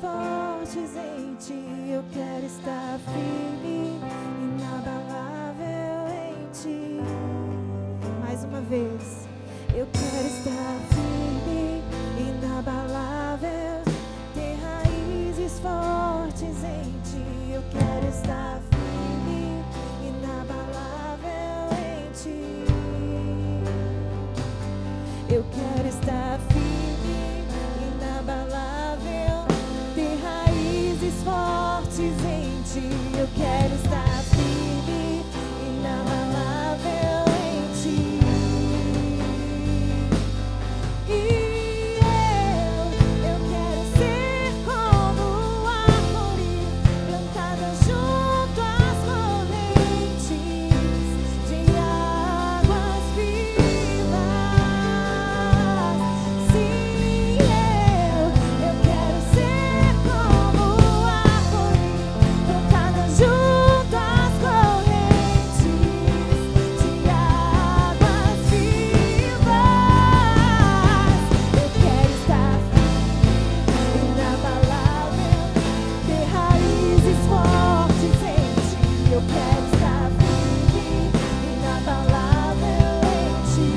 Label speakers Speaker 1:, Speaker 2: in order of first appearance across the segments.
Speaker 1: fortes em ti. Eu quero estar firme, inabalável em ti. Mais uma vez. Eu quero estar firme, inabalável, ter raízes fortes em ti. Eu quero estar firme, inabalável em ti. Eu quero estar firme, inabalável, ter raízes fortes em ti. Eu quero estar firme, inabalável em ti. E eu quero ser como árvore plantada junto às correntes de águas vivas. Sim, eu quero ser como árvore plantada junto às correntes de águas vivas. Eu quero estar firme, inabalável, ter raízes fortes em ti. Eu quero estar firme, inabalável em ti.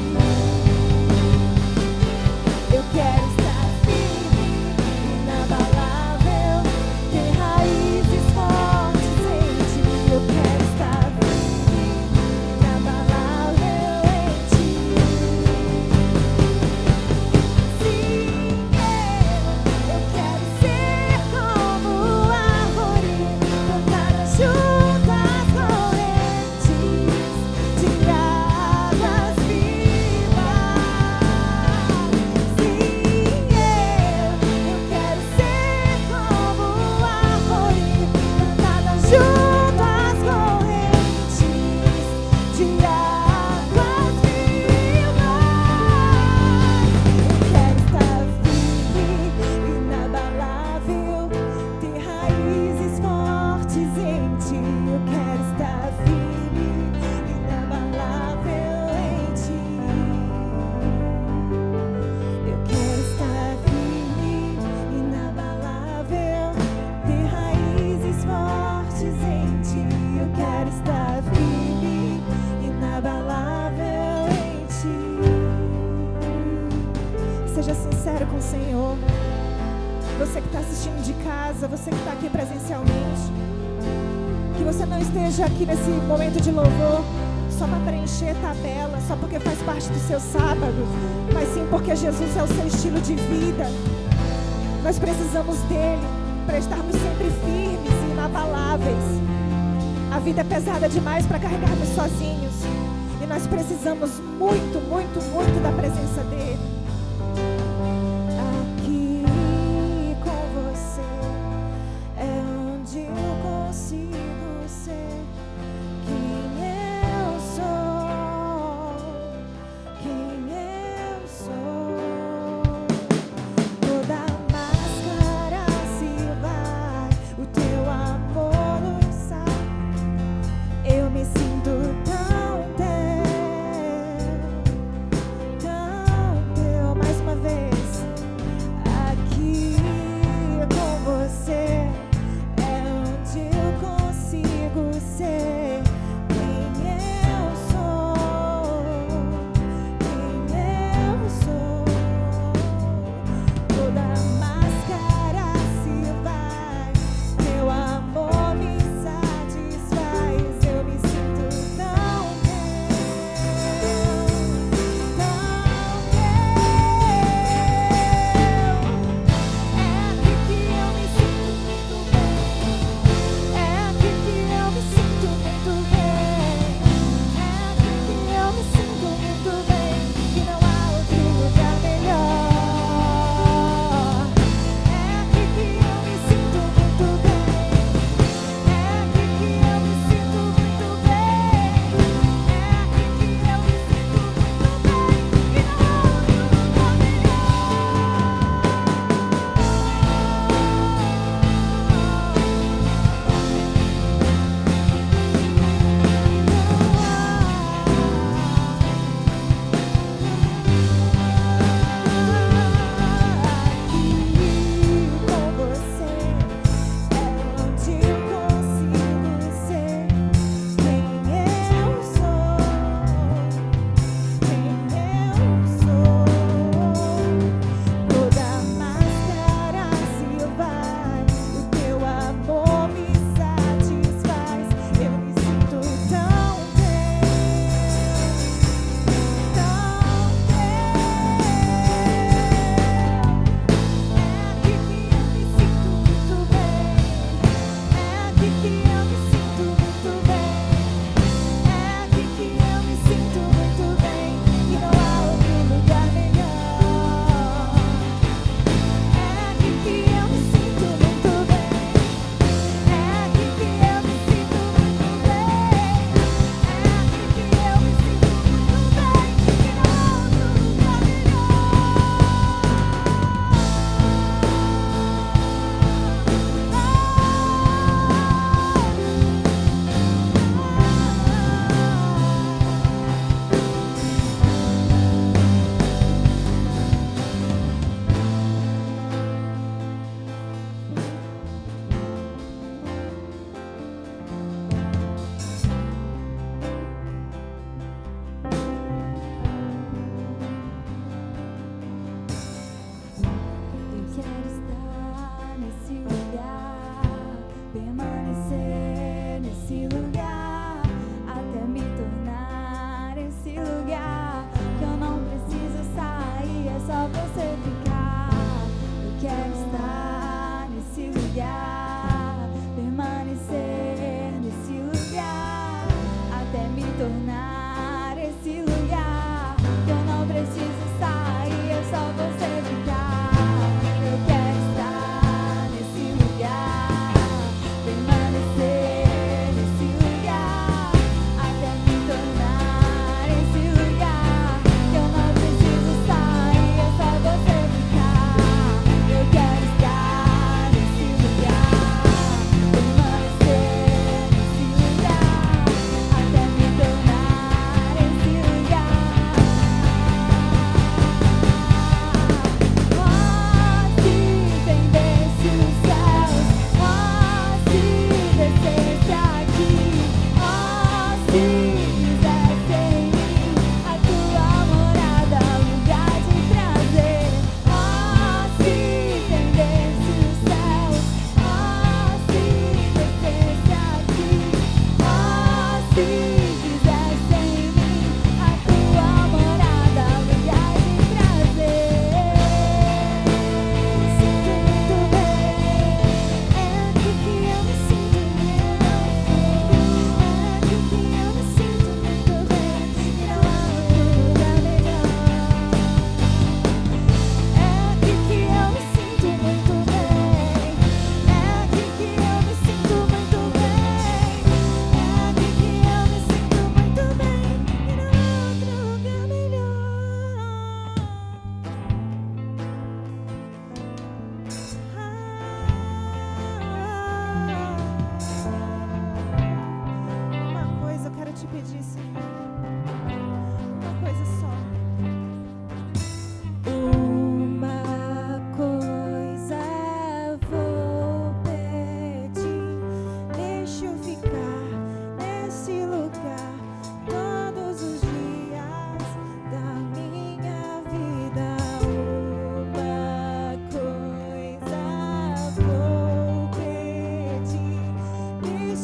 Speaker 1: Eu quero estar firme, inabalável, ter raízes fortes em ti. Eu quero estar firme, inabalável em ti. Sim, eu quero ser como árvore plantada junto às correntes de águas vivas. Sim, eu quero ser como árvore plantada junto às correntes de águas vivas. Eu quero estar firme, inabalável, ter raízes fortes em ti. Eu quero estar firme, inabalável em ti. Eu quero estar firme, inabalável, ter raízes fortes em ti. Eu quero estar firme, inabalável em ti. Seja sincero com o Senhor. Você que está assistindo de casa, você que está aqui presencialmente, que você não esteja aqui nesse momento de louvor só para preencher tabela, só porque faz parte do seu sábado, mas sim porque Jesus é o seu estilo de vida. Nós precisamos dele para estarmos sempre firmes e inabaláveis. A vida é pesada demais para carregarmos sozinhos, e nós precisamos muito, muito, muito da presença dele. Aqui com você é onde eu consigo ser quem eu sou, quem eu sou. Toda máscara se vai, o teu amor nos sai. Eu me sinto tão teu, tão teu.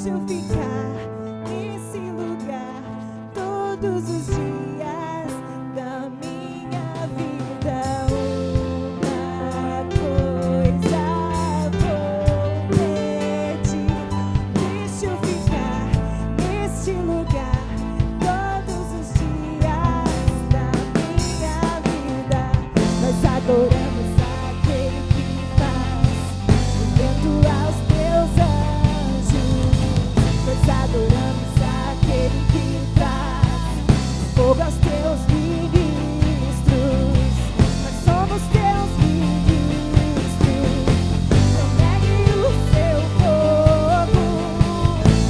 Speaker 1: deixa eu ficar nesse lugar todos os dias da minha vida. Uma coisa vou pedir, deixa eu ficar neste lugar todos os dias da minha vida. Nós adoramos aquele que faz o vento aos teus anjos. Nós adoramos aquele que traz fogo aos teus ministros. Nós somos teus ministros. Não negue o seu fogo.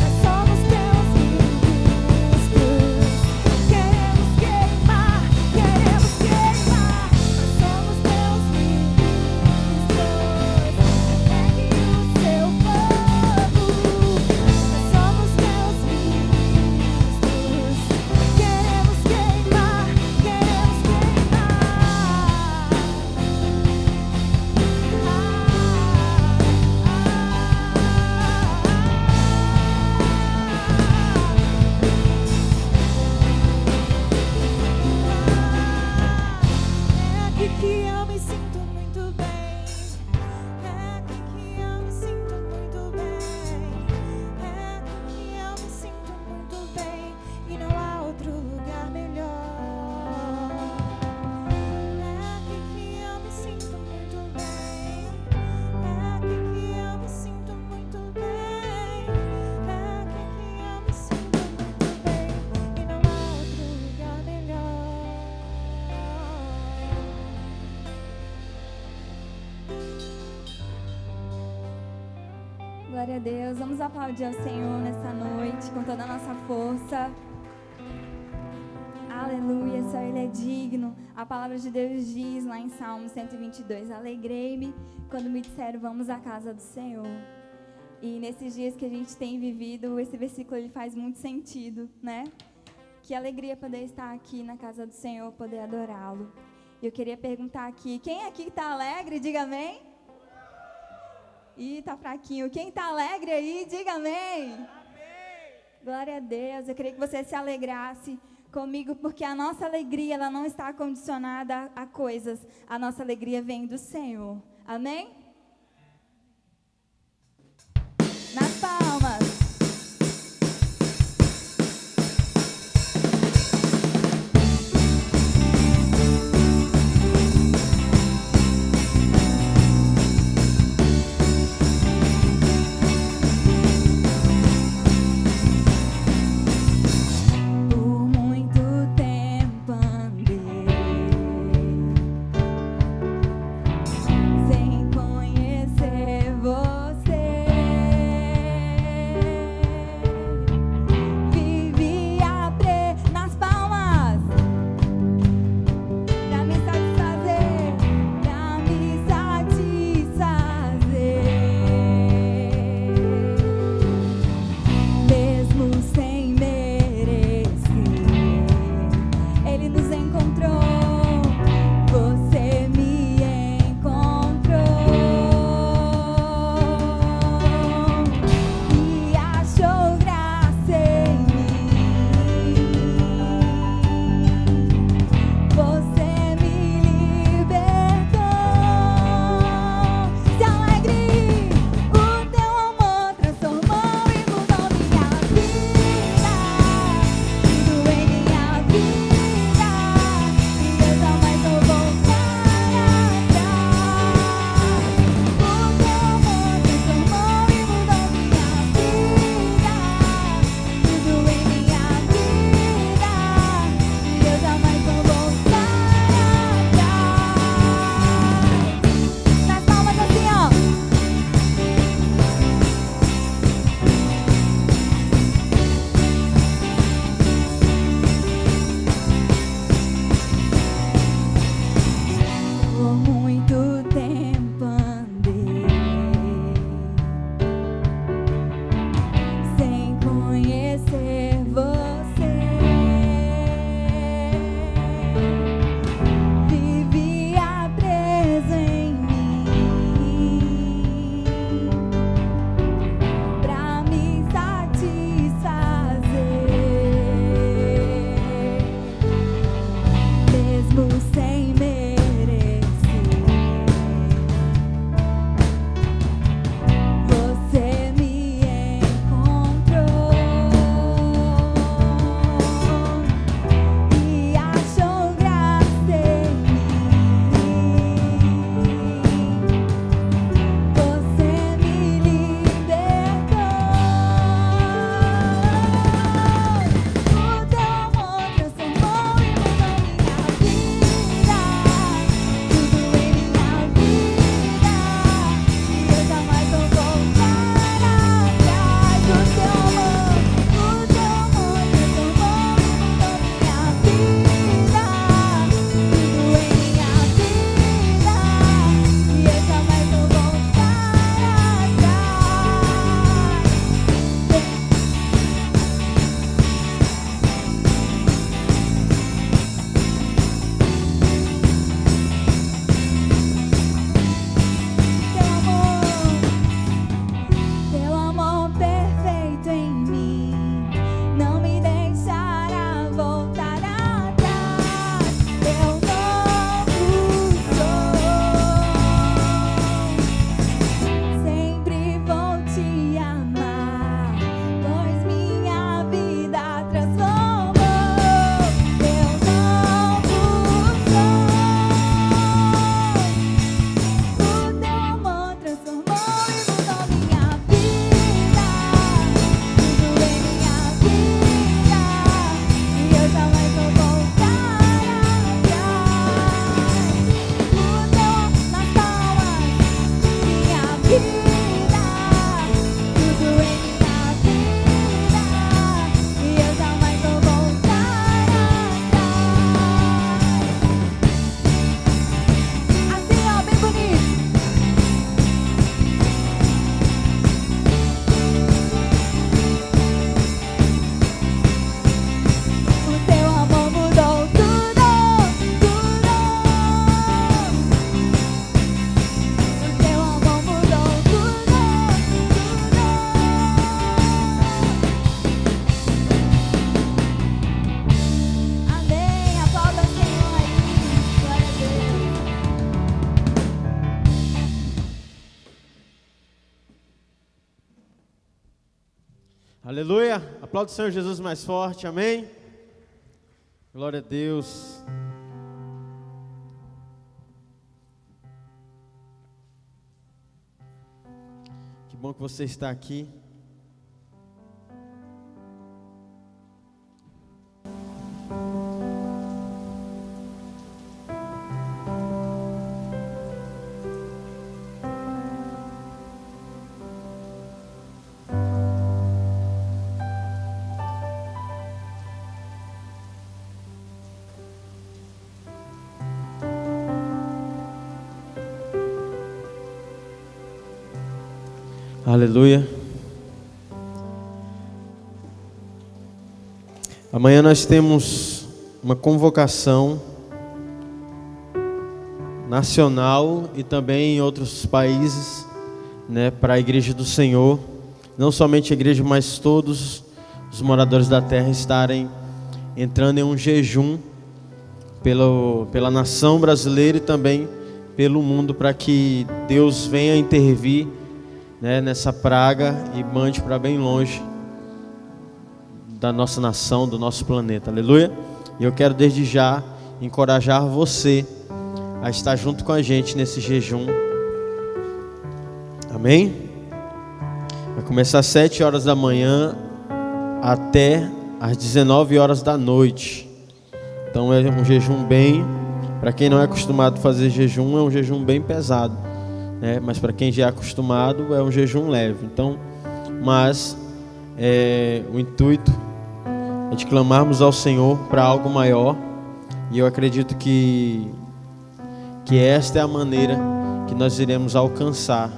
Speaker 1: Nós somos teus ministros. Queremos queimar, queremos queimar. Nós somos teus ministros. Não negue o seu fogo. Nós somos teus ministros. Queremos queimar, queremos É aqui que eu me sinto muito bem. É aqui que eu me sinto muito bem. É aqui que eu me sinto muito bem. E não há outro lugar melhor. É aqui que eu me sinto muito bem. É aqui que eu me sinto muito bem. É aqui que eu me sinto muito bem. E não há outro lugar melhor.
Speaker 2: Glória a Deus. Vamos aplaudir ao Senhor nessa noite com toda a nossa força. Aleluia, só Ele é digno. A palavra de Deus diz lá em Salmo 122: alegrei-me quando me disseram vamos à casa do Senhor. E nesses dias que a gente tem vivido, esse versículo ele faz muito sentido, né? Que alegria poder estar aqui na casa do Senhor, poder adorá-lo. E eu queria perguntar aqui, quem aqui está alegre? Diga amém. Ih, tá fraquinho. Quem tá alegre aí, diga amém. Amém. Glória a Deus. Eu queria que você se alegrasse comigo, porque a nossa alegria, ela não está condicionada a coisas. A nossa alegria vem do Senhor. Amém? Nas palmas. Por muito tempo andei sem conhecer
Speaker 3: Aleluia, aplauda o Senhor Jesus mais forte, amém? Glória a Deus. Que bom que você está aqui. Aleluia. Amanhã nós temos uma convocação nacional e também em outros países, né, para a Igreja do Senhor. Não somente a igreja, mas todos os moradores da terra estarem entrando em um jejum pela nação brasileira e também pelo mundo, para que Deus venha intervir, né, nessa praga e mande para bem longe da nossa nação, do nosso planeta. Aleluia. E eu quero desde já encorajar você a estar junto com a gente nesse jejum. Amém? Vai começar às 7 horas da manhã até às 19 horas da noite. Então é um jejum bem, para quem não é acostumado a fazer jejum, é um jejum bem pesado, né? Mas para quem já é acostumado, é um jejum leve. Então, mas o intuito é de clamarmos ao Senhor para algo maior. E eu acredito que esta é a maneira que nós iremos alcançar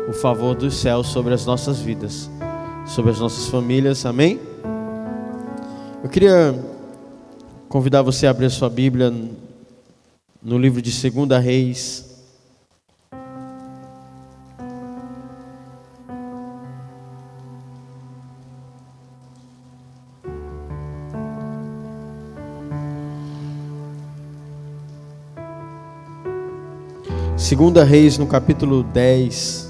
Speaker 3: o favor dos céus sobre as nossas vidas, sobre as nossas famílias. Amém? Eu queria convidar você a abrir a sua Bíblia no livro de 2 Reis. Segunda Reis, no capítulo 10.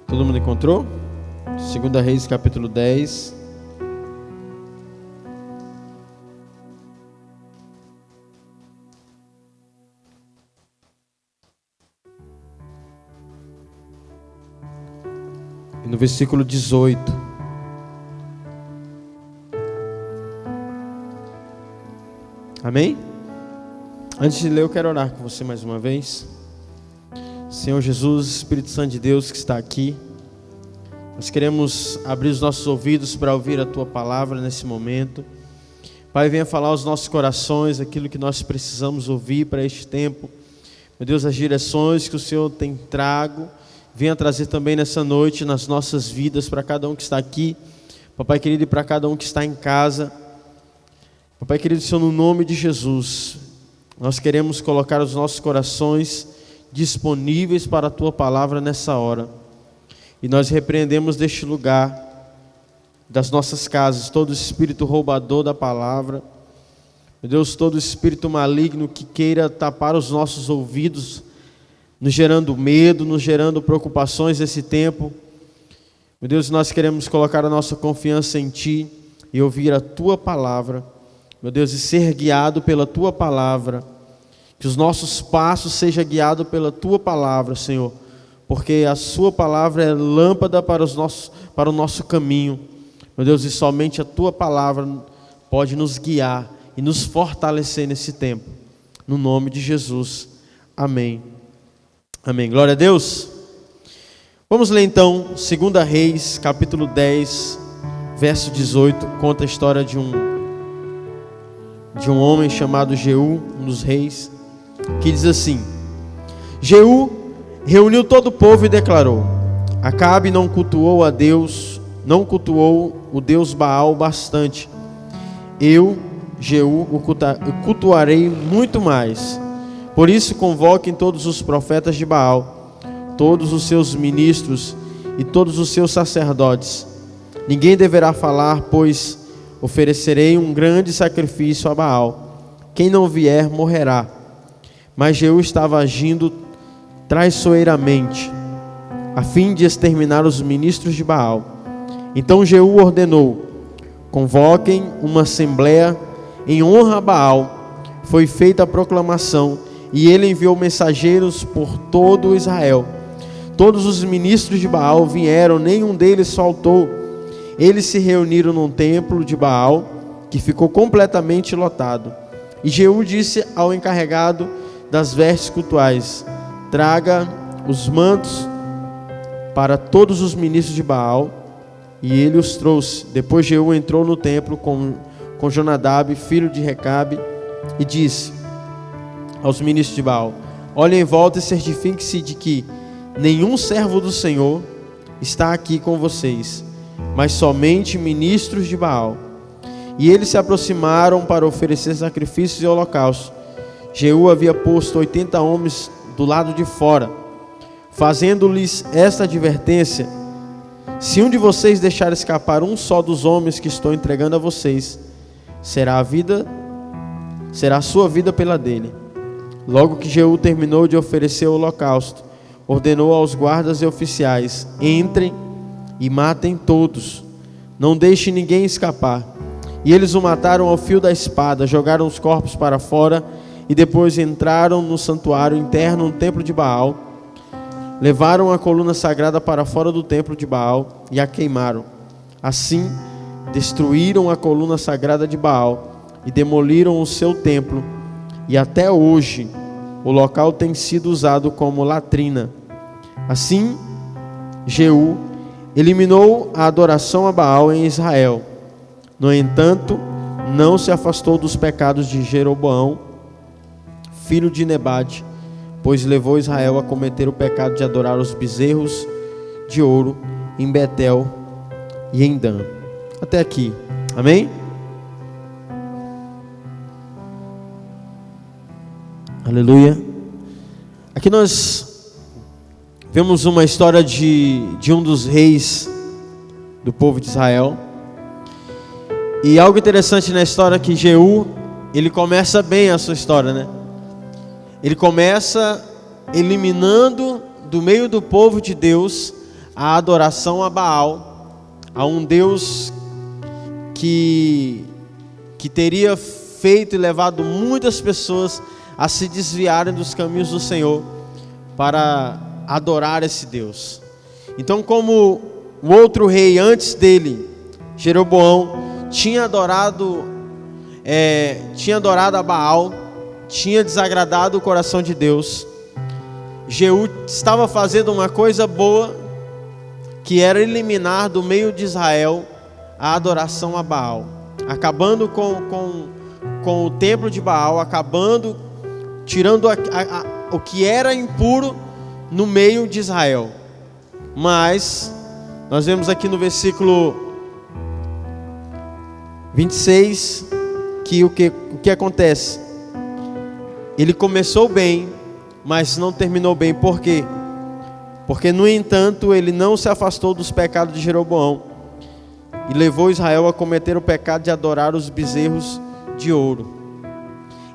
Speaker 3: Todo mundo encontrou? Segunda Reis, capítulo 10. No versículo 18. Amém? Antes de ler, eu quero orar com você mais uma vez. Senhor Jesus, Espírito Santo de Deus que está aqui, nós queremos abrir os nossos ouvidos para ouvir a Tua palavra nesse momento. Pai, venha falar aos nossos corações aquilo que nós precisamos ouvir para este tempo. Meu Deus, as direções que o Senhor tem trago, venha trazer também nessa noite nas nossas vidas, para cada um que está aqui, Papai querido, e para cada um que está em casa. Papai querido, Senhor, no nome de Jesus, nós queremos colocar os nossos corações disponíveis para a Tua palavra nessa hora. E nós repreendemos deste lugar, das nossas casas, todo espírito roubador da palavra. Meu Deus, todo espírito maligno que queira tapar os nossos ouvidos, nos gerando medo, nos gerando preocupações nesse tempo. Meu Deus, nós queremos colocar a nossa confiança em Ti e ouvir a Tua palavra. Meu Deus, e ser guiado pela Tua palavra. Que os nossos passos sejam guiados pela Tua palavra, Senhor. Porque a Sua palavra é lâmpada para o nosso caminho. Meu Deus, e somente a Tua palavra pode nos guiar e nos fortalecer nesse tempo. No nome de Jesus. Amém. Amém. Glória a Deus. Vamos ler então 2 Reis, capítulo 10, verso 18. Conta a história de um homem chamado Jeú, um dos reis, que diz assim: Jeú reuniu todo o povo e declarou: Acabe não cultuou a Deus, não cultuou o Deus Baal bastante. Eu, Jeú, o cultuarei muito mais. Por isso convoquem todos os profetas de Baal, todos os seus ministros e todos os seus sacerdotes. Ninguém deverá falar, pois oferecerei um grande sacrifício a Baal. Quem não vier morrerá. Mas Jeú estava agindo traiçoeiramente, a fim de exterminar os ministros de Baal. Então Jeú ordenou: convoquem uma assembleia em honra a Baal. Foi feita a proclamação, e ele enviou mensageiros por todo Israel. Todos os ministros de Baal vieram, nenhum deles faltou. Eles se reuniram num templo de Baal, que ficou completamente lotado. E Jeú disse ao encarregado das vestes cultuais: traga os mantos para todos os ministros de Baal. E ele os trouxe. Depois Jeú entrou no templo com Jonadab, filho de Recabe, e disse aos ministros de Baal: olhem em volta e certifiquem-se de que nenhum servo do Senhor está aqui com vocês, mas somente ministros de Baal. E eles se aproximaram para oferecer sacrifícios e holocaustos. Jeú havia posto 80 homens do lado de fora, fazendo-lhes esta advertência: se um de vocês deixar escapar um só dos homens que estou entregando a vocês, será a sua vida pela dele. Logo que Jeú terminou de oferecer o holocausto, ordenou aos guardas e oficiais: entrem e matem todos, não deixem ninguém escapar. E eles o mataram ao fio da espada, jogaram os corpos para fora e depois entraram no santuário interno, no templo de Baal. Levaram a coluna sagrada para fora do templo de Baal e a queimaram. Assim, destruíram a coluna sagrada de Baal e demoliram o seu templo. E até hoje, o local tem sido usado como latrina. Assim, Jeú eliminou a adoração a Baal em Israel. No entanto, não se afastou dos pecados de Jeroboão, filho de Nebate, pois levou Israel a cometer o pecado de adorar os bezerros de ouro em Betel e em Dan. Até aqui, amém? Aleluia. Aqui nós vemos uma história de um dos reis do povo de Israel. E algo interessante na história é que Jeú, ele começa bem a sua história, né? Ele começa eliminando do meio do povo de Deus a adoração a Baal, a um Deus que teria feito e levado muitas pessoas a se desviarem dos caminhos do Senhor para adorar esse Deus. Então, como o outro rei antes dele, Jeroboão, tinha adorado a Baal, tinha desagradado o coração de Deus, Jeú estava fazendo uma coisa boa, que era eliminar do meio de Israel a adoração a Baal, acabando com o templo de Baal, tirando o que era impuro no meio de Israel. Mas nós vemos aqui no versículo 26 que o que acontece? Ele começou bem, mas não terminou bem. Por quê? Porque, no entanto, ele não se afastou dos pecados de Jeroboão e levou Israel a cometer o pecado de adorar os bezerros de ouro.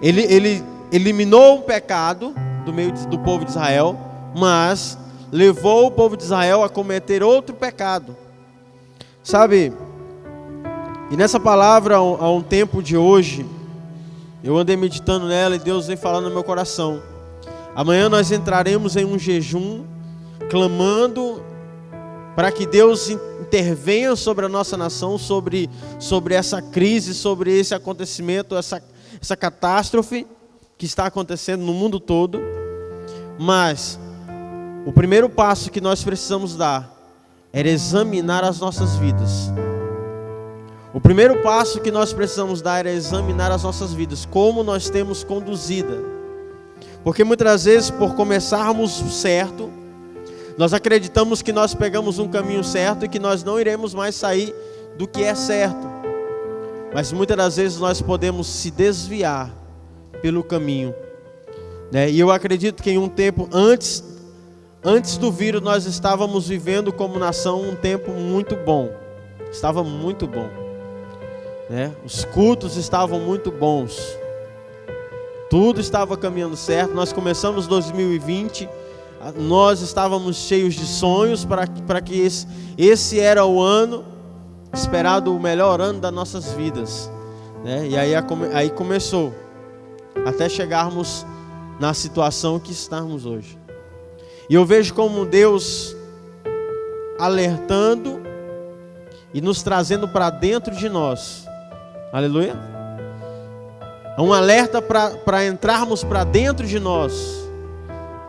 Speaker 3: Ele eliminou o pecado do meio do povo de Israel, mas levou o povo de Israel a cometer outro pecado. Sabe? E nessa palavra, há um tempo de hoje, eu andei meditando nela e Deus vem falando no meu coração. Amanhã nós entraremos em um jejum, clamando para que Deus intervenha sobre a nossa nação, sobre essa crise, sobre esse acontecimento, essa catástrofe que está acontecendo no mundo todo. Mas o primeiro passo que nós precisamos dar era examinar as nossas vidas. O primeiro passo que nós precisamos dar é examinar as nossas vidas, como nós temos conduzida. Porque muitas vezes, por começarmos certo, nós acreditamos que nós pegamos um caminho certo e que nós não iremos mais sair do que é certo. Mas muitas das vezes nós podemos se desviar pelo caminho. né? E eu acredito que em um tempo antes do vírus, nós estávamos vivendo como nação um tempo muito bom. Estava muito bom, né? Os cultos estavam muito bons. Tudo estava caminhando certo. Nós começamos 2020, nós estávamos cheios de sonhos para que esse era o ano esperado, o melhor ano das nossas vidas, né? E aí começou, até chegarmos na situação que estamos hoje. E eu vejo como Deus alertando e nos trazendo para dentro de nós. Aleluia. É um alerta para entrarmos para dentro de nós.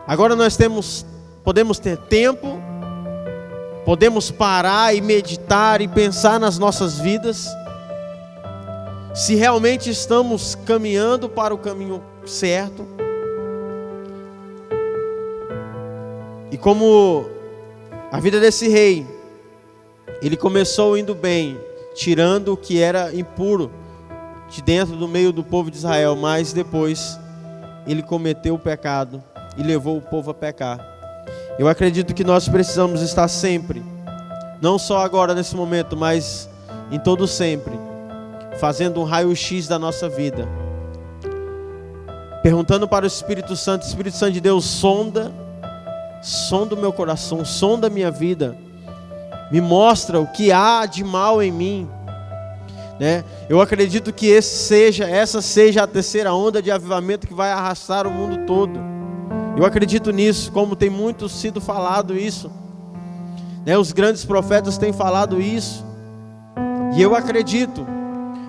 Speaker 3: Agora nós podemos ter tempo, podemos parar e meditar e pensar nas nossas vidas, se realmente estamos caminhando para o caminho certo. E como a vida desse rei, ele começou indo bem, tirando o que era impuro de dentro do meio do povo de Israel, mas depois ele cometeu o pecado e levou o povo a pecar. Eu acredito que nós precisamos estar sempre, não só agora nesse momento, mas em todo sempre, fazendo um raio-x da nossa vida, perguntando para o Espírito Santo de Deus, sonda o meu coração, sonda a minha vida, me mostra o que há de mal em mim, né? Eu acredito que essa seja a terceira onda de avivamento que vai arrastar o mundo todo. Eu acredito nisso, como tem muito sido falado isso, né? Os grandes profetas têm falado isso, e eu acredito.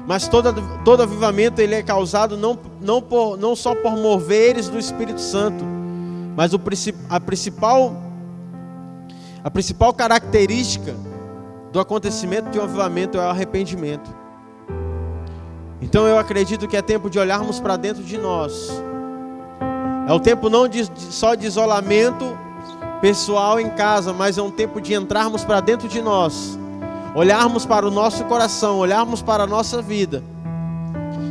Speaker 3: Mas todo avivamento ele é causado não só por moveres do Espírito Santo, mas a principal característica do acontecimento de um avivamento é o arrependimento. Então eu acredito que é tempo de olharmos para dentro de nós. É o tempo não só de isolamento pessoal em casa, mas é um tempo de entrarmos para dentro de nós, olharmos para o nosso coração, olharmos para a nossa vida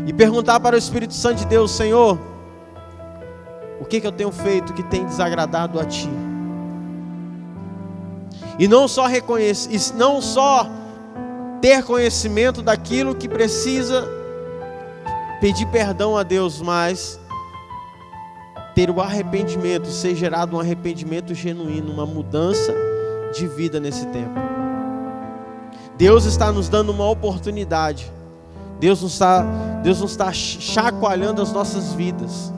Speaker 3: e perguntar para o Espírito Santo de Deus: Senhor, o que eu tenho feito que tem desagradado a Ti? E não só ter conhecimento daquilo que precisa pedir perdão a Deus, mas ter o arrependimento, ser gerado um arrependimento genuíno, uma mudança de vida nesse tempo. Deus está nos dando uma oportunidade. Deus não está chacoalhando as nossas vidas,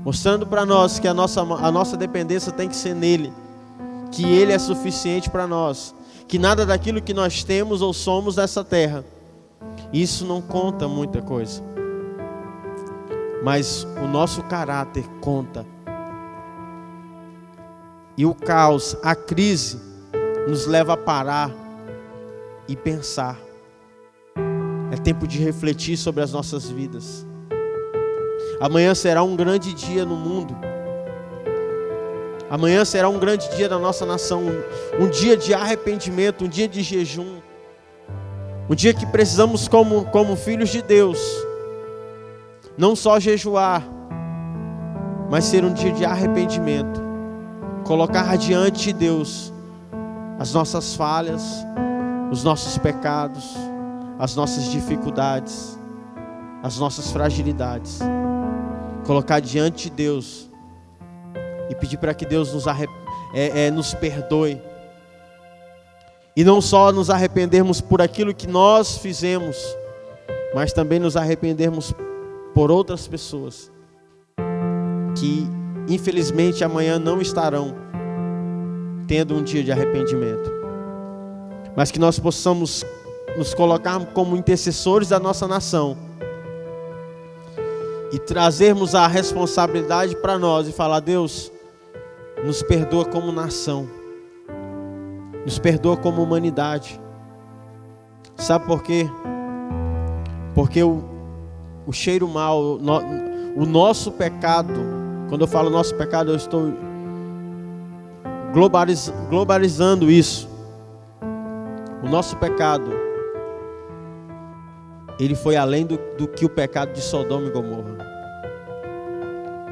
Speaker 3: mostrando para nós que a nossa dependência tem que ser nele, que ele é suficiente para nós, que nada daquilo que nós temos ou somos nessa terra, isso não conta muita coisa, mas o nosso caráter conta. E o caos, a crise, nos leva a parar e pensar. É tempo de refletir sobre as nossas vidas. Amanhã será um grande dia no mundo. Amanhã será um grande dia da nossa nação. Um dia de arrependimento, um dia de jejum. Um dia que precisamos, como filhos de Deus, não só jejuar, mas ser um dia de arrependimento. Colocar diante de Deus as nossas falhas, os nossos pecados, as nossas dificuldades, as nossas fragilidades. Colocar diante de Deus e pedir para que Deus nos perdoe. E não só nos arrependermos por aquilo que nós fizemos, mas também nos arrependermos por outras pessoas que infelizmente amanhã não estarão tendo um dia de arrependimento. Mas que nós possamos nos colocar como intercessores da nossa nação e trazermos a responsabilidade para nós e falar: Deus, nos perdoa como nação, nos perdoa como humanidade. Sabe por quê? Porque o cheiro mau, o nosso pecado, quando eu falo nosso pecado, eu estou globalizando isso. O nosso pecado, ele foi além do que o pecado de Sodoma e Gomorra.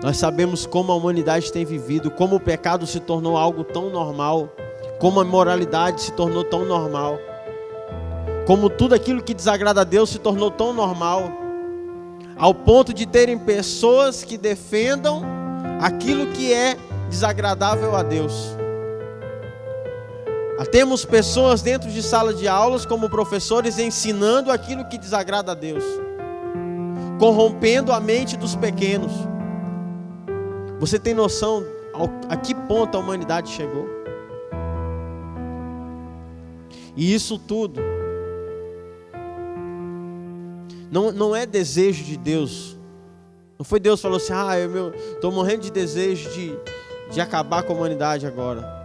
Speaker 3: Nós sabemos como a humanidade tem vivido, como o pecado se tornou algo tão normal, como a imoralidade se tornou tão normal, como tudo aquilo que desagrada a Deus se tornou tão normal, ao ponto de terem pessoas que defendam aquilo que é desagradável a Deus. Temos pessoas dentro de sala de aulas como professores ensinando aquilo que desagrada a Deus, corrompendo a mente dos pequenos. Você tem noção a que ponto a humanidade chegou? E isso tudo não é desejo de Deus. Não foi Deus que falou assim: eu estou morrendo de desejo de acabar com a humanidade agora,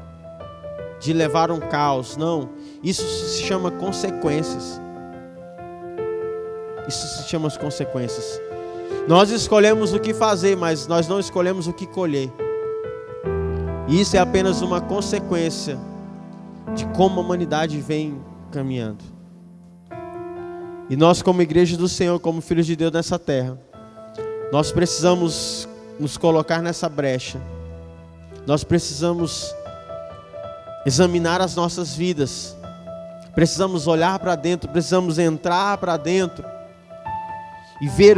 Speaker 3: de levar um caos. Não, isso se chama consequências. Isso se chama as consequências. Nós escolhemos o que fazer, mas nós não escolhemos o que colher. E isso é apenas uma consequência de como a humanidade vem caminhando. E nós, como igreja do Senhor, como filhos de Deus nessa terra, nós precisamos nos colocar nessa brecha. Nós precisamos examinar as nossas vidas. Precisamos olhar para dentro, precisamos entrar para dentro e ver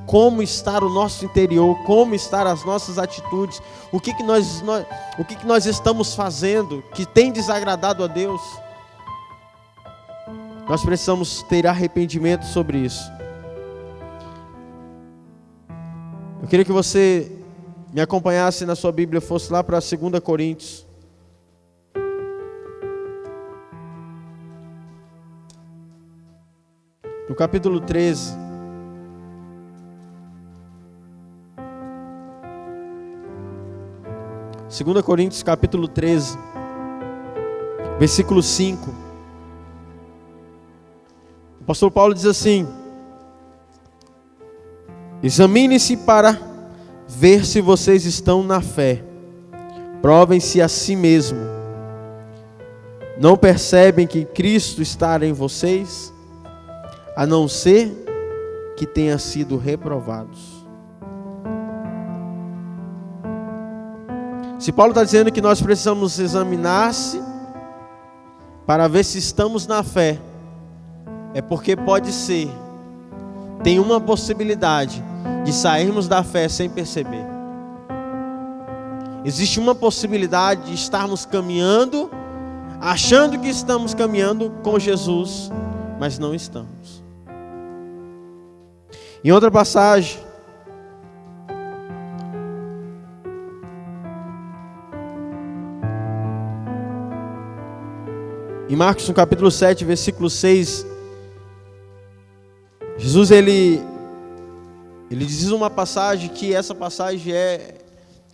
Speaker 3: como está o nosso interior, como estão as nossas atitudes, o que nós estamos fazendo que tem desagradado a Deus. Nós precisamos ter arrependimento sobre isso. Eu queria que você me acompanhasse na sua Bíblia, fosse lá para 2 Coríntios. No capítulo 13. Segunda Coríntios capítulo 13, versículo 5. O apóstolo Paulo diz assim: examine-se para ver se vocês estão na fé. Provem-se a si mesmo. Não percebem que Cristo está em vocês, a não ser que tenha sido reprovados. Se Paulo está dizendo que nós precisamos examinar-se para ver se estamos na fé, é porque pode ser, tem uma possibilidade de sairmos da fé sem perceber. Existe uma possibilidade de estarmos caminhando, achando que estamos caminhando com Jesus, mas não estamos. Em outra passagem, em Marcos no capítulo 7, versículo 6, Jesus ele diz uma passagem que essa passagem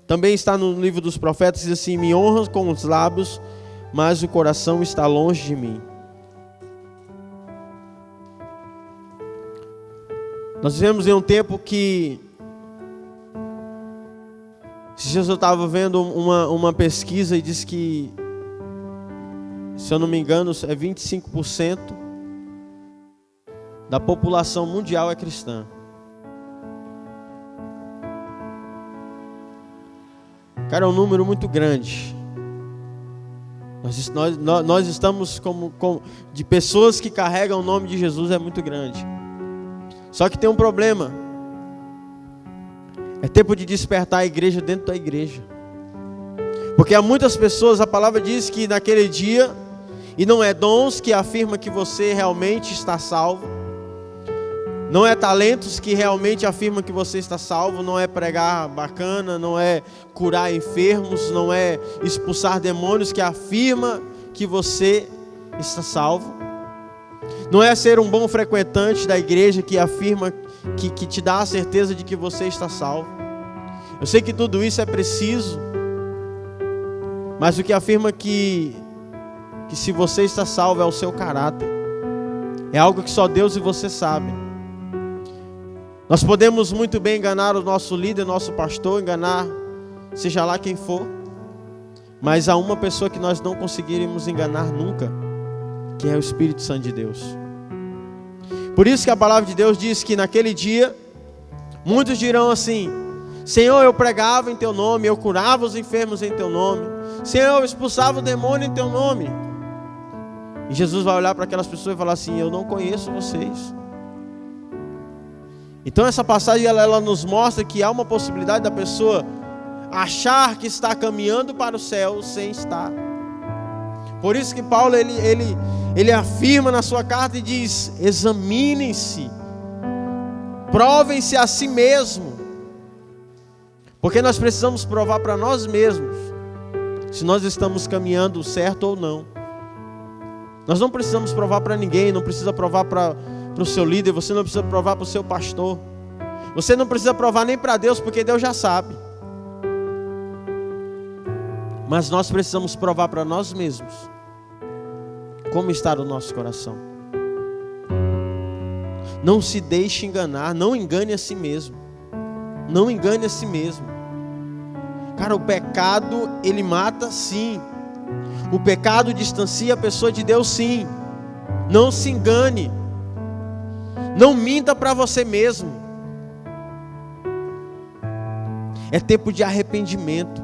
Speaker 3: também está no livro dos profetas, diz assim: me honram com os lábios, mas o coração está longe de mim. Nós vivemos em um tempo que, esses dias eu estava vendo uma pesquisa e diz que, se eu não me engano, 25% da população mundial é cristã. Cara, é um número muito grande. Nós estamos de pessoas que carregam o nome de Jesus, é muito grande. Só que tem um problema. É tempo de despertar a igreja dentro da igreja. Porque há muitas pessoas, a palavra diz que naquele dia, e não é dons que afirma que você realmente está salvo, não é talentos que realmente afirma que você está salvo, não é pregar bacana, não é curar enfermos, não é expulsar demônios que afirma que você está salvo, não é ser um bom frequentante da igreja que afirma que te dá a certeza de que você está salvo. Eu sei que tudo isso é preciso, mas o que afirma que se você está salvo é o seu caráter, é algo que só Deus e você sabem. Nós podemos muito bem enganar o nosso líder, nosso pastor, enganar seja lá quem for, mas há uma pessoa que nós não conseguiremos enganar nunca, que é o Espírito Santo de Deus. Por isso que a palavra de Deus diz que naquele dia, muitos dirão assim: Senhor, eu pregava em Teu nome, eu curava os enfermos em Teu nome. Senhor, eu expulsava o demônio em Teu nome. E Jesus vai olhar para aquelas pessoas e falar assim: eu não conheço vocês. Então essa passagem ela nos mostra que há uma possibilidade da pessoa achar que está caminhando para o céu sem estar. Por isso que Paulo ele afirma na sua carta e diz: examinem-se, provem-se a si mesmo. Porque nós precisamos provar para nós mesmos se nós estamos caminhando certo ou não. Nós não precisamos provar para ninguém, não precisa provar para o seu líder, você não precisa provar para o seu pastor. Você não precisa provar nem para Deus, porque Deus já sabe. Mas nós precisamos provar para nós mesmos como está o nosso coração. Não se deixe enganar, não engane a si mesmo. Não engane a si mesmo. Cara, o pecado, ele mata sim. O pecado distancia a pessoa de Deus sim. Não se engane. Não minta para você mesmo. É tempo de arrependimento.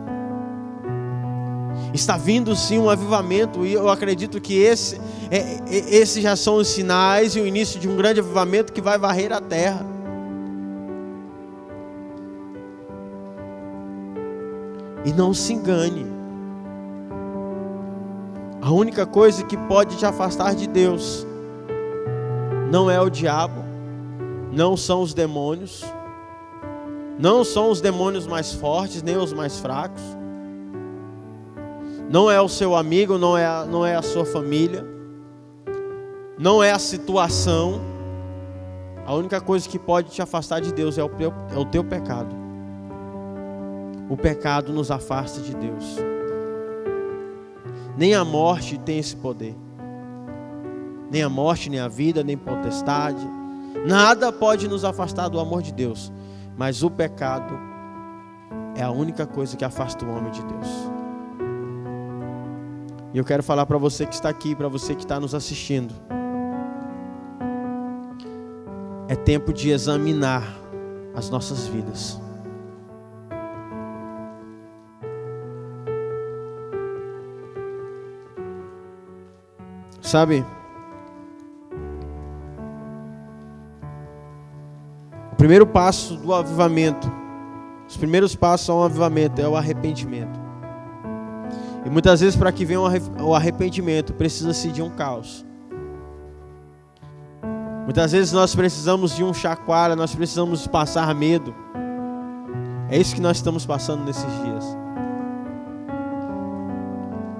Speaker 3: Está vindo sim um avivamento, e eu acredito que esses já são os sinais e o início de um grande avivamento que vai varrer a terra. E não se engane. A única coisa que pode te afastar de Deus não é o diabo, não são os demônios, não são os demônios mais fortes, nem os mais fracos. Não é o seu amigo, não é a sua família, não é a situação. A única coisa que pode te afastar de Deus é o teu pecado. O pecado nos afasta de Deus. Nem a morte tem esse poder. Nem a morte, nem a vida, nem potestade. Nada pode nos afastar do amor de Deus. Mas o pecado é a única coisa que afasta o homem de Deus. E eu quero falar para você que está aqui, para você que está nos assistindo. É tempo de examinar as nossas vidas. Sabe? O primeiro passo do avivamento, os primeiros passos ao avivamento é o arrependimento. E muitas vezes para que venha o arrependimento precisa-se de um caos. Muitas vezes nós precisamos de um chacoalho, nós precisamos passar medo. É isso que nós estamos passando nesses dias.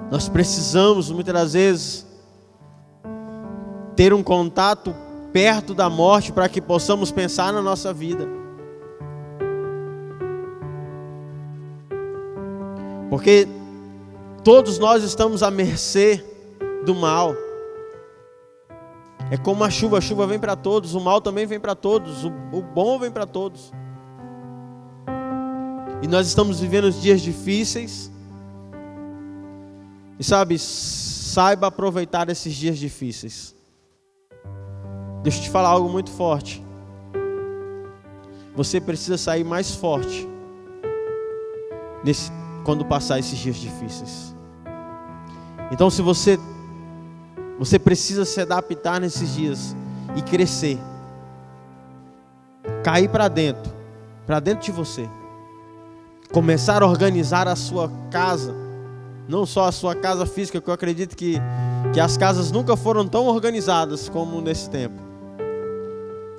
Speaker 3: Nós precisamos muitas das vezes ter um contato perto da morte para que possamos pensar na nossa vida. Porque todos nós estamos à mercê do mal. É como a chuva vem para todos, o mal também vem para todos, o bom vem para todos. E nós estamos vivendo dias difíceis. E sabe, saiba aproveitar esses dias difíceis. Deixa eu te falar algo muito forte. Você precisa sair mais forte quando passar esses dias difíceis. Então se você precisa se adaptar nesses dias e crescer. Cair para dentro de você. Começar a organizar a sua casa. Não só a sua casa física, que eu acredito que as casas nunca foram tão organizadas como nesse tempo.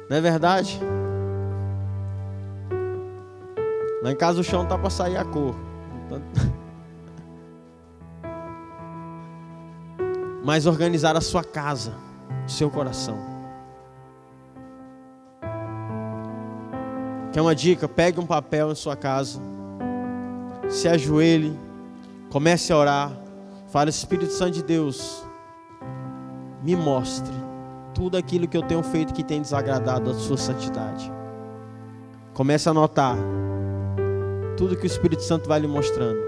Speaker 3: Não é verdade? Lá em casa o chão tá para sair a cor. Mas organizar a sua casa, o seu coração. Quer uma dica? Pegue um papel em sua casa, se ajoelhe, comece a orar, fale: Espírito Santo de Deus, me mostre tudo aquilo que eu tenho feito que tem desagradado a sua santidade. Comece a anotar tudo que o Espírito Santo vai lhe mostrando.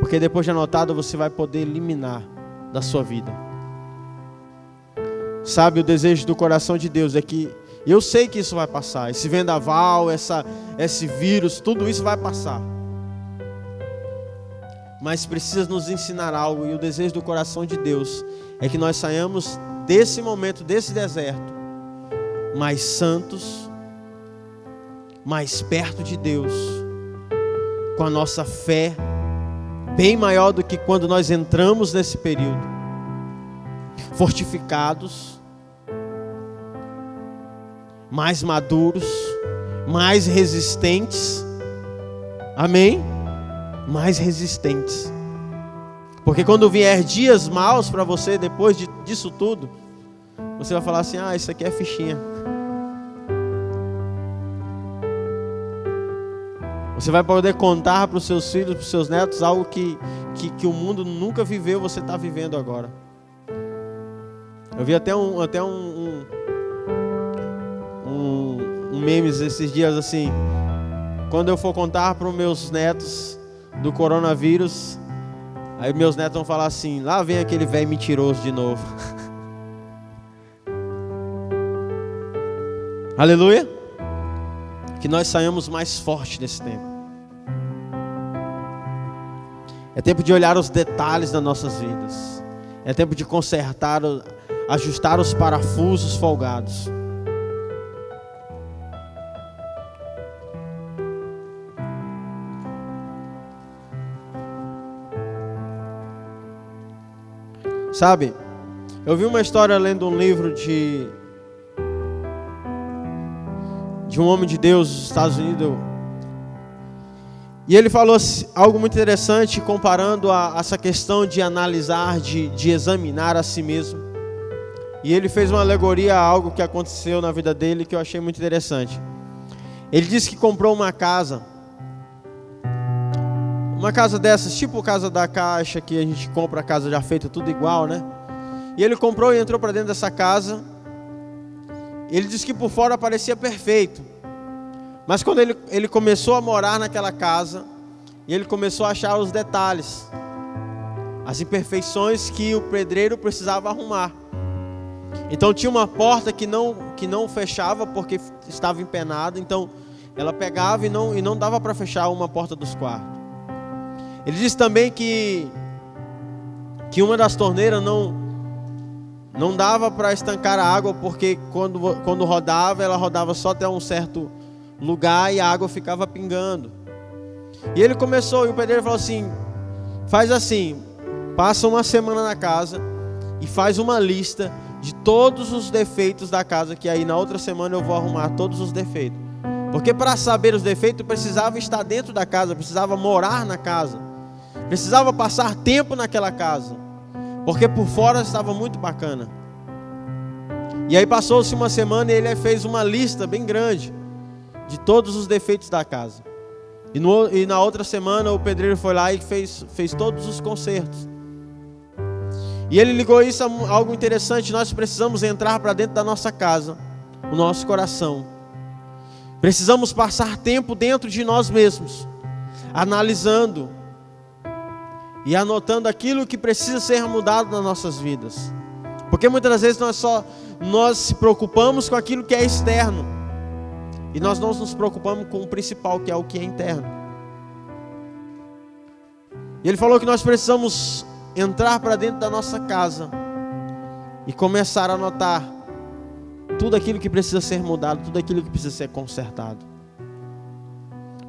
Speaker 3: Porque depois de anotado você vai poder eliminar da sua vida. Sabe, o desejo do coração de Deus é que E eu sei que isso vai passar. Esse vendaval, esse vírus, tudo isso vai passar. Mas precisa nos ensinar algo. E o desejo do coração de Deus é que nós saiamos desse momento, desse deserto, mais santos, mais perto de Deus, com a nossa fé bem maior do que quando nós entramos nesse período, fortificados, mais maduros, mais resistentes. Amém? Mais resistentes. Porque quando vier dias maus para você, depois disso tudo, você vai falar assim: isso aqui é fichinha. Você vai poder contar para os seus filhos, para os seus netos, algo que o mundo nunca viveu, você está vivendo agora. Eu vi até um memes esses dias assim: quando eu for contar para os meus netos do coronavírus, aí meus netos vão falar assim: lá vem aquele velho mentiroso de novo. Aleluia. Que nós saiamos mais fortes nesse tempo. É tempo de olhar os detalhes das nossas vidas. É tempo de consertar, ajustar os parafusos folgados. Sabe, eu vi uma história lendo um livro de um homem de Deus dos Estados Unidos. E ele falou algo muito interessante, comparando essa questão de analisar, de examinar a si mesmo. E ele fez uma alegoria a algo que aconteceu na vida dele, que eu achei muito interessante. Ele disse que comprou uma casa dessas, tipo casa da Caixa, que a gente compra a casa já feita, tudo igual, né? E ele comprou e entrou para dentro dessa casa. Ele disse que por fora parecia perfeito. Mas quando ele começou a morar naquela casa, e ele começou a achar os detalhes, as imperfeições que o pedreiro precisava arrumar. Então tinha uma porta que não fechava porque estava empenada. Então ela pegava e não dava para fechar uma porta dos quartos. Ele disse também que uma das torneiras não dava para estancar a água, porque quando rodava, ela rodava só até um certo lugar e a água ficava pingando. E ele começou, e o pedreiro falou assim: faz assim, passa uma semana na casa e faz uma lista de todos os defeitos da casa, que aí na outra semana eu vou arrumar todos os defeitos. Porque para saber os defeitos precisava estar dentro da casa, precisava morar na casa, precisava passar tempo naquela casa, porque por fora estava muito bacana. E aí passou-se uma semana e ele fez uma lista bem grande de todos os defeitos da casa. E na outra semana o pedreiro foi lá e fez todos os consertos. E ele ligou isso a algo interessante. Nós precisamos entrar para dentro da nossa casa, o nosso coração. Precisamos passar tempo dentro de nós mesmos, analisando e anotando aquilo que precisa ser mudado nas nossas vidas. Porque muitas das vezes nós se preocupamos com aquilo que é externo, e nós não nos preocupamos com o principal, que é o que é interno. E ele falou que nós precisamos entrar para dentro da nossa casa e começar a notar tudo aquilo que precisa ser mudado, tudo aquilo que precisa ser consertado,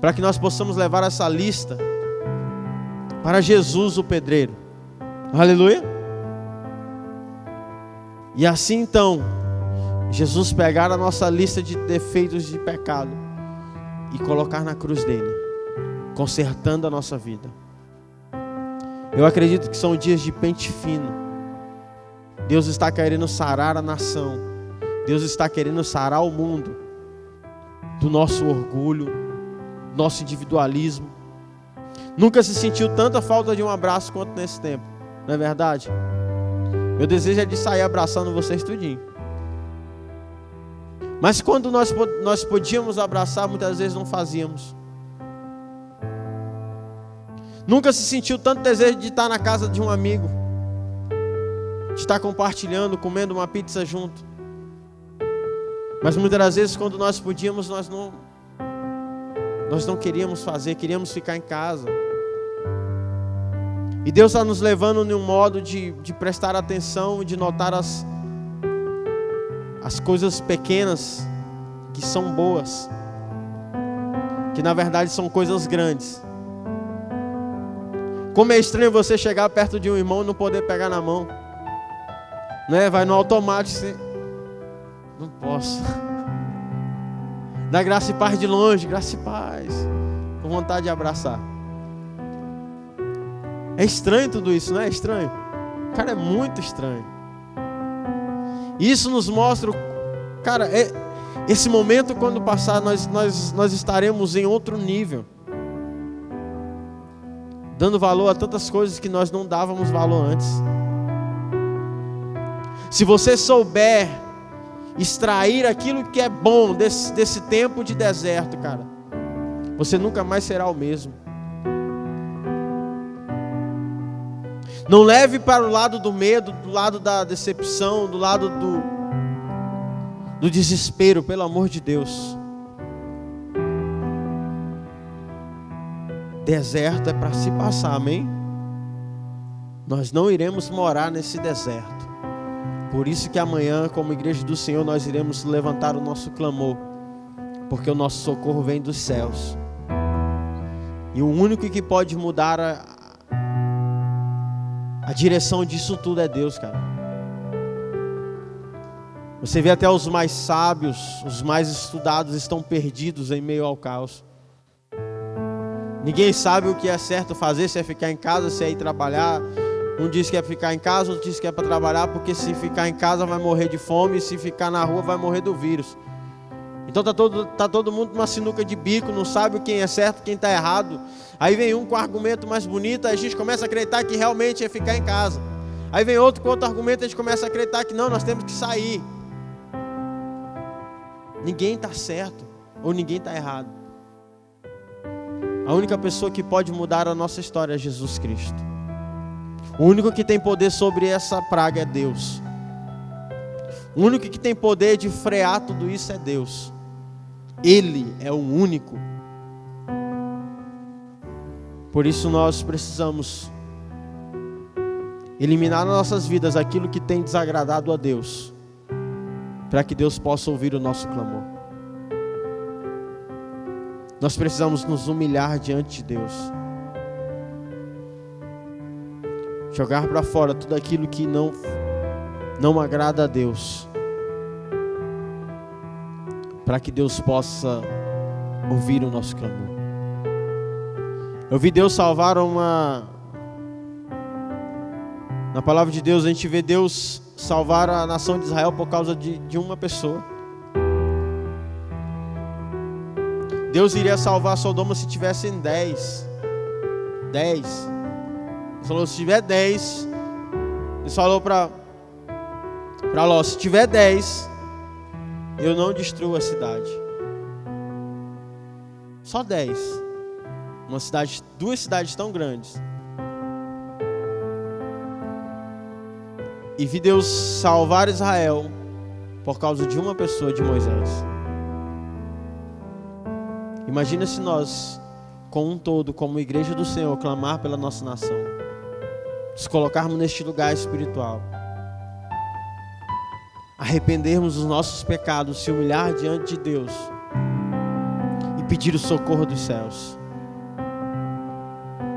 Speaker 3: para que nós possamos levar essa lista para Jesus, o pedreiro. Aleluia. E assim então Jesus pegar a nossa lista de defeitos de pecado e colocar na cruz dele, consertando a nossa vida. Eu acredito que são dias de pente fino. Deus está querendo sarar a nação. Deus está querendo sarar o mundo do nosso orgulho, nosso individualismo. Nunca se sentiu tanta falta de um abraço quanto nesse tempo, não é verdade? Meu desejo é de sair abraçando vocês tudinho. Mas quando nós podíamos abraçar, muitas vezes não fazíamos. Nunca se sentiu tanto desejo de estar na casa de um amigo, de estar compartilhando, comendo uma pizza junto. Mas muitas das vezes, quando nós podíamos, nós não queríamos fazer, queríamos ficar em casa. E Deus está nos levando em um modo de prestar atenção e de notar as coisas pequenas que são boas, que na verdade são coisas grandes. Como é estranho você chegar perto de um irmão e não poder pegar na mão, né? Vai no automático, você... não posso. Dá graça e paz de longe, graça e paz, com vontade de abraçar. É estranho tudo isso, não é estranho? Cara, é muito estranho. Isso nos mostra, cara, esse momento quando passar, nós estaremos em outro nível, dando valor a tantas coisas que nós não dávamos valor antes. Se você souber extrair aquilo que é bom desse tempo de deserto, cara, você nunca mais será o mesmo. Não leve para o lado do medo, do lado da decepção, do lado do desespero, pelo amor de Deus. Deserto é para se passar, amém? Nós não iremos morar nesse deserto. Por isso que amanhã, como igreja do Senhor, nós iremos levantar o nosso clamor, porque o nosso socorro vem dos céus. E o único que pode mudar a direção disso tudo é Deus, cara. Você vê até os mais sábios, os mais estudados estão perdidos em meio ao caos. Ninguém sabe o que é certo fazer, se é ficar em casa, se é ir trabalhar. Um diz que é ficar em casa, outro diz que é para trabalhar, porque se ficar em casa vai morrer de fome, e se ficar na rua vai morrer do vírus. Então tá todo mundo numa sinuca de bico, não sabe quem é certo, quem está errado. Aí vem um com argumento mais bonito, aí a gente começa a acreditar que realmente é ficar em casa. Aí vem outro com outro argumento, a gente começa a acreditar que não, nós temos que sair. Ninguém está certo, ou ninguém está errado. A única pessoa que pode mudar a nossa história é Jesus Cristo. O único que tem poder sobre essa praga é Deus. O único que tem poder de frear tudo isso é Deus. Ele é o único. Por isso nós precisamos eliminar nas nossas vidas aquilo que tem desagradado a Deus, para que Deus possa ouvir o nosso clamor. Nós precisamos nos humilhar diante de Deus, jogar para fora tudo aquilo que não agrada a Deus, para que Deus possa ouvir o nosso clamor. Eu vi Deus salvar na palavra de Deus a gente vê Deus salvar a nação de Israel por causa de uma pessoa. Deus iria salvar Sodoma se tivessem 10. Ele falou, se tiver 10, ele falou para Ló, se tiver 10, eu não destruo a cidade. Só 10. Duas cidades tão grandes. E vi Deus salvar Israel por causa de uma pessoa, de Moisés. Imagina se nós, com um todo, como igreja do Senhor, clamar pela nossa nação, nos colocarmos neste lugar espiritual, arrependermos dos nossos pecados, se humilhar diante de Deus e pedir o socorro dos céus.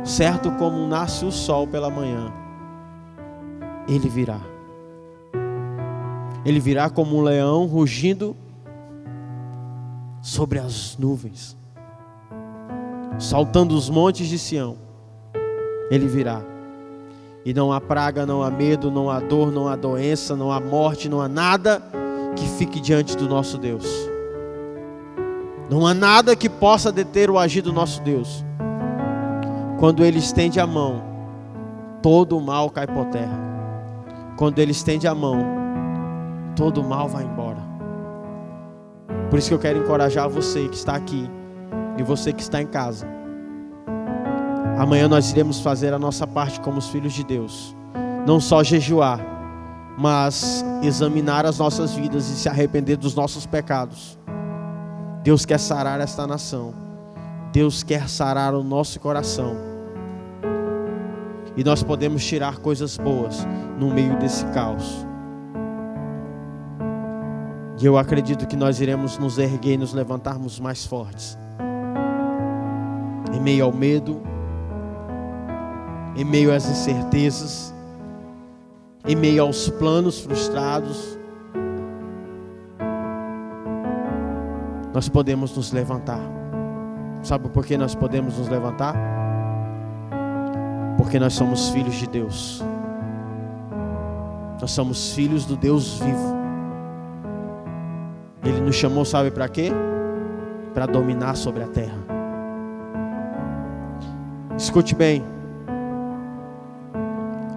Speaker 3: Certo como nasce o sol pela manhã, Ele virá. Ele virá como um leão rugindo sobre as nuvens, saltando os montes de Sião. Ele virá. E não há praga, não há medo, não há dor, não há doença, não há morte, não há nada que fique diante do nosso Deus. Não há nada que possa deter o agir do nosso Deus. Quando Ele estende a mão, todo o mal cai por terra. Quando Ele estende a mão, todo o mal vai embora. Por isso que eu quero encorajar você que está aqui e você que está em casa. Amanhã nós iremos fazer a nossa parte como os filhos de Deus. Não só jejuar, mas examinar as nossas vidas e se arrepender dos nossos pecados. Deus quer sarar esta nação. Deus quer sarar o nosso coração. E nós podemos tirar coisas boas no meio desse caos. E eu acredito que nós iremos nos erguer e nos levantarmos mais fortes. Em meio ao medo, em meio às incertezas, em meio aos planos frustrados, nós podemos nos levantar. Sabe por que nós podemos nos levantar? Porque nós somos filhos de Deus. Nós somos filhos do Deus vivo. Ele nos chamou, sabe para quê? Para dominar sobre a terra. Escute bem.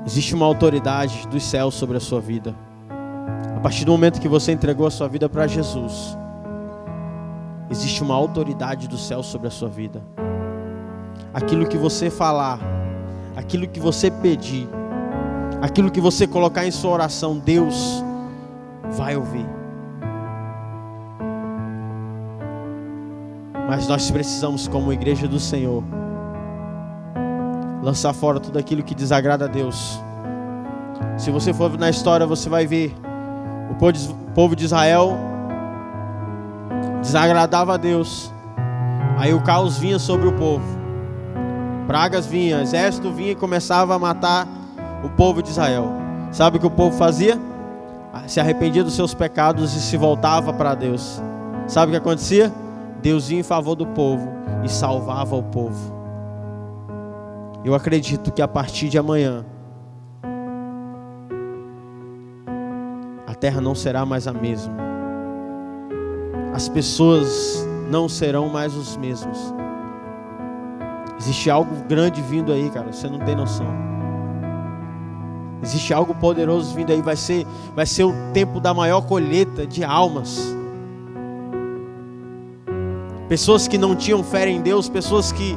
Speaker 3: Existe uma autoridade dos céus sobre a sua vida. A partir do momento que você entregou a sua vida para Jesus, existe uma autoridade do céu sobre a sua vida. Aquilo que você falar, aquilo que você pedir, aquilo que você colocar em sua oração, Deus vai ouvir. Mas nós precisamos, como igreja do Senhor, lançar fora tudo aquilo que desagrada a Deus. Se você for na história, você vai ver o povo de Israel desagradava a Deus. Aí o caos vinha sobre o povo, pragas vinham, exército vinha e começava a matar o povo de Israel. Sabe o que o povo fazia? Se arrependia dos seus pecados e se voltava para Deus. Sabe o que acontecia? Deus ia em favor do povo e salvava o povo. Eu acredito que a partir de amanhã a terra não será mais a mesma. As pessoas não serão mais os mesmos. Existe algo grande vindo aí, cara, você não tem noção. Existe algo poderoso vindo aí, vai ser o tempo da maior colheita de almas. Pessoas que não tinham fé em Deus, pessoas que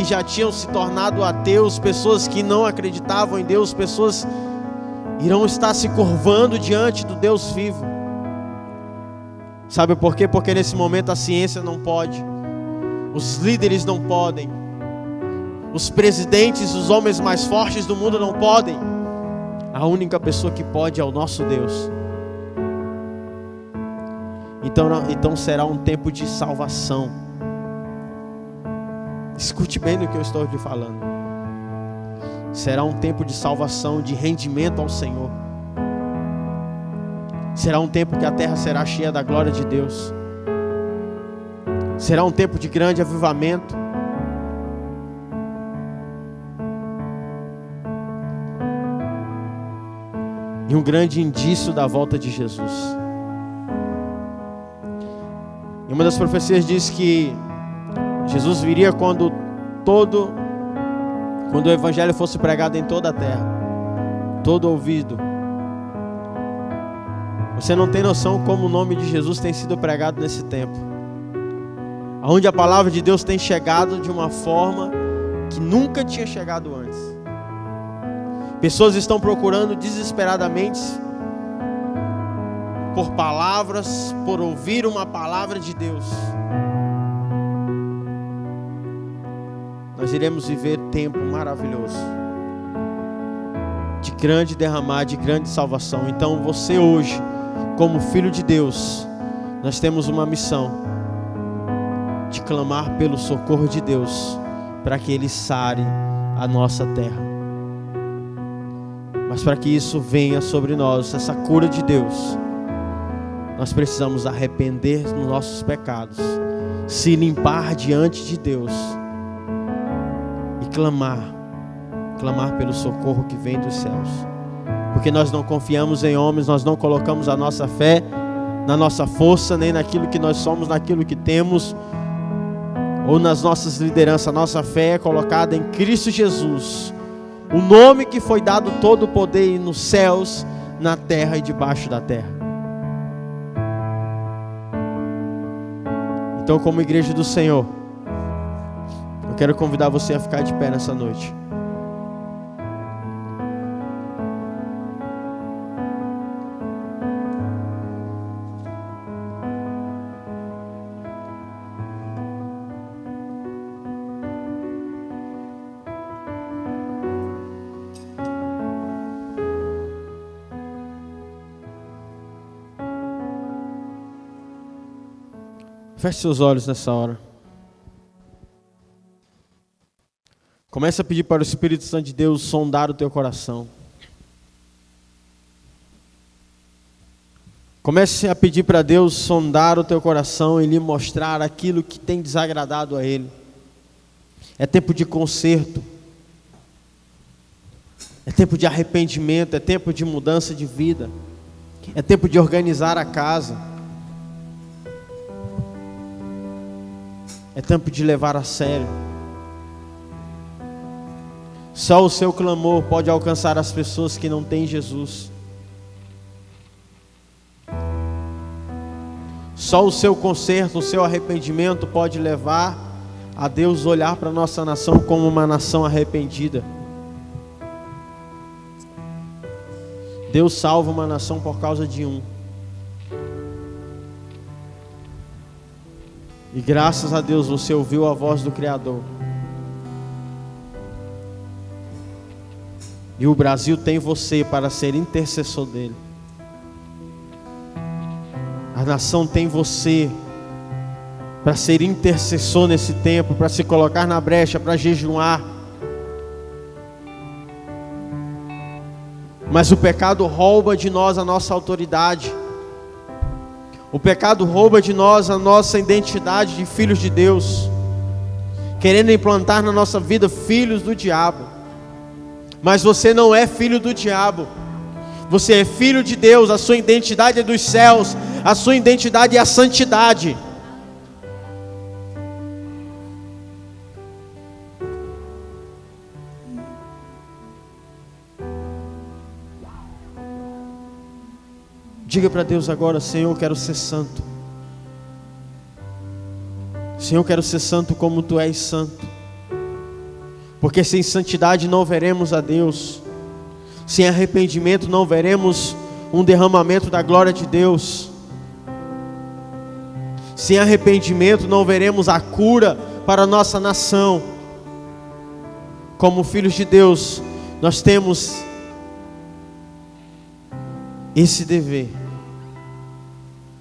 Speaker 3: já tinham se tornado ateus, pessoas que não acreditavam em Deus, pessoas irão estar se curvando diante do Deus vivo. Sabe por quê? Porque nesse momento a ciência não pode, os líderes não podem, os presidentes, os homens mais fortes do mundo não podem. A única pessoa que pode é o nosso Deus. Então será um tempo de salvação. Escute bem do que eu estou lhe falando. Será um tempo de salvação, de rendimento ao Senhor. Será um tempo que a terra será cheia da glória de Deus. Será um tempo de grande avivamento. E um grande indício da volta de Jesus. E uma das profecias diz que Jesus viria quando o evangelho fosse pregado em toda a terra, todo ouvido. Você não tem noção como o nome de Jesus tem sido pregado nesse tempo, onde a palavra de Deus tem chegado de uma forma que nunca tinha chegado antes. Pessoas estão procurando desesperadamente por palavras, por ouvir uma palavra de Deus. Nós iremos viver tempo maravilhoso, de grande derramar, de grande salvação. Então você hoje, como filho de Deus, nós temos uma missão de clamar pelo socorro de Deus, para que Ele sare a nossa terra. Mas para que isso venha sobre nós, essa cura de Deus, nós precisamos arrepender dos nossos pecados, se limpar diante de Deus e clamar pelo socorro que vem dos céus. Porque nós não confiamos em homens, nós não colocamos a nossa fé na nossa força, nem naquilo que nós somos, naquilo que temos, ou nas nossas lideranças. A nossa fé é colocada em Cristo Jesus, o nome que foi dado todo o poder nos céus, na terra e debaixo da terra. Então, como igreja do Senhor, eu quero convidar você a ficar de pé nessa noite. Feche seus olhos nessa hora. Comece a pedir para o Espírito Santo de Deus sondar o teu coração. Comece a pedir para Deus sondar o teu coração e lhe mostrar aquilo que tem desagradado a Ele. É tempo de conserto. É tempo de arrependimento. É tempo de mudança de vida. É tempo de organizar a casa. É tempo de levar a sério. Só o seu clamor pode alcançar as pessoas que não têm Jesus. Só o seu conserto, o seu arrependimento pode levar a Deus olhar para a nossa nação como uma nação arrependida. Deus salva uma nação por causa de um. E graças a Deus você ouviu a voz do Criador. E o Brasil tem você para ser intercessor dele. A nação tem você para ser intercessor nesse tempo, para se colocar na brecha, para jejuar. Mas o pecado rouba de nós a nossa autoridade. O pecado rouba de nós a nossa identidade de filhos de Deus, querendo implantar na nossa vida filhos do diabo. Mas você não é filho do diabo. Você é filho de Deus. A sua identidade é dos céus. A sua identidade é a santidade. Diga para Deus agora: Senhor, eu quero ser santo. Senhor, eu quero ser santo como Tu és santo. Porque sem santidade não veremos a Deus. Sem arrependimento não veremos um derramamento da glória de Deus. Sem arrependimento não veremos a cura para a nossa nação. Como filhos de Deus, nós temos esse dever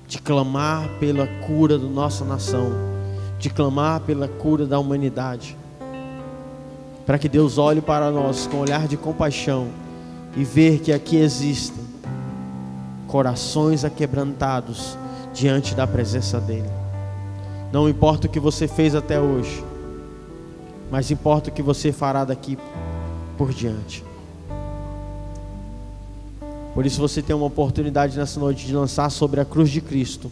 Speaker 3: de clamar pela cura da nossa nação, de clamar pela cura da humanidade, para que Deus olhe para nós com um olhar de compaixão e ver que aqui existem corações aquebrantados diante da presença dEle. Não importa o que você fez até hoje, mas importa o que você fará daqui por diante. Por isso você tem uma oportunidade nessa noite de lançar sobre a cruz de Cristo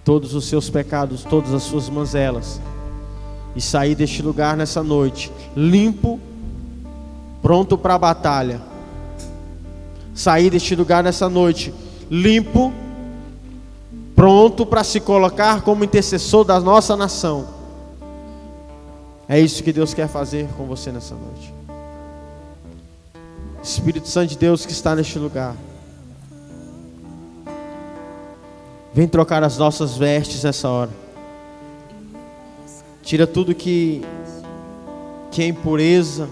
Speaker 3: todos os seus pecados, todas as suas mazelas, e sair deste lugar nessa noite limpo, pronto para a batalha. Sair deste lugar nessa noite limpo, pronto para se colocar como intercessor da nossa nação. É isso que Deus quer fazer com você nessa noite. Espírito Santo de Deus que está neste lugar, vem trocar as nossas vestes nessa hora. Tira tudo que é impureza.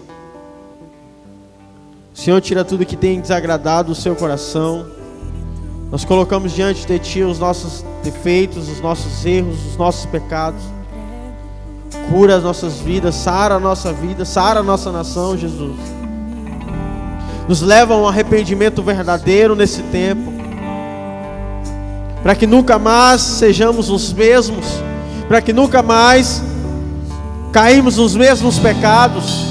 Speaker 3: Senhor, tira tudo que tem desagradado o seu coração. Nós colocamos diante de Ti os nossos defeitos, os nossos erros, os nossos pecados. Cura as nossas vidas, sara a nossa vida, sara a nossa nação, Jesus. Nos leva a um arrependimento verdadeiro nesse tempo, para que nunca mais sejamos os mesmos, para que nunca mais caímos nos mesmos pecados,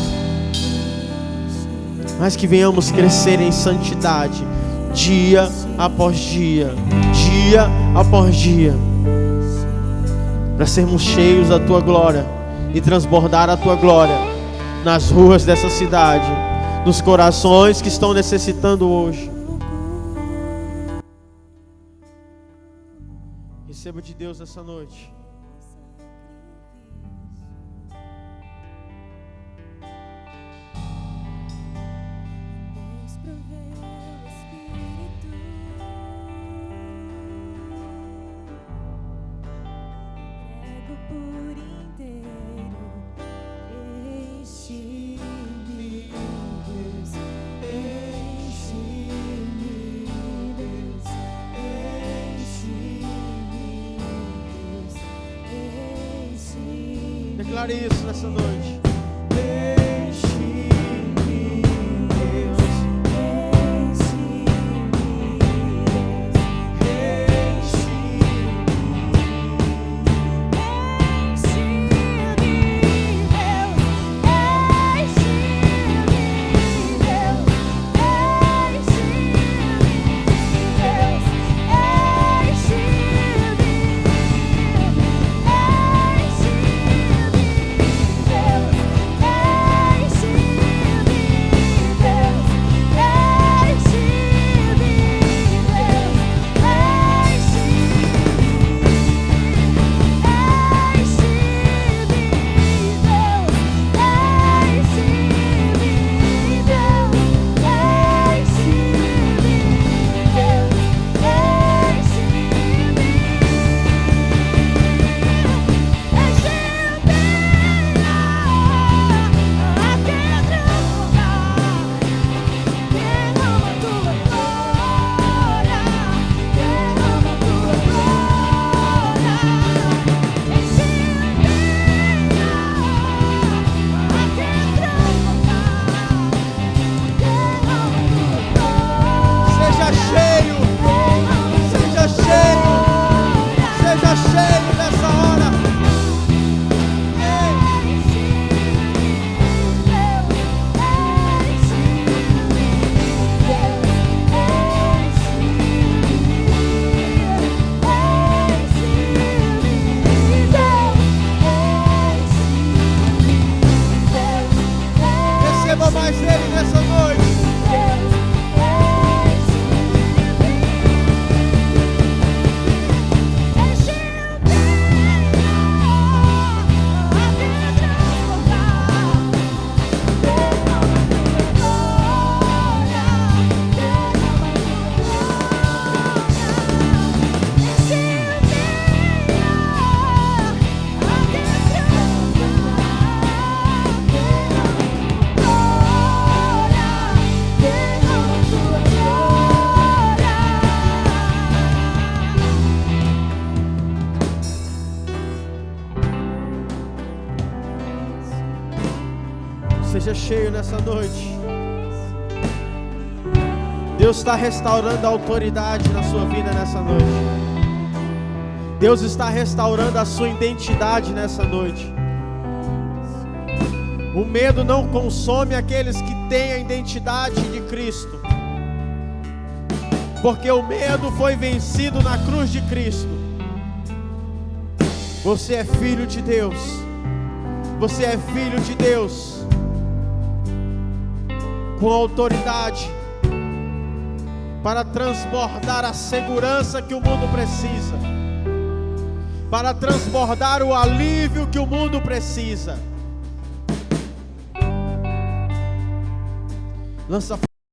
Speaker 3: mas que venhamos crescer em santidade, dia após dia, dia após dia, para sermos cheios da Tua glória e transbordar a Tua glória nas ruas dessa cidade, nos corações que estão necessitando hoje. Receba de Deus essa noite. Declare isso nessa noite. Seja cheio nessa noite. Deus está restaurando a autoridade na sua vida nessa noite. Deus está restaurando a sua identidade nessa noite. O medo não consome aqueles que têm a identidade de Cristo, porque o medo foi vencido na cruz de Cristo. Você é filho de Deus. Você é filho de Deus, com autoridade para transbordar a segurança que o mundo precisa, para transbordar o alívio que o mundo precisa. Lança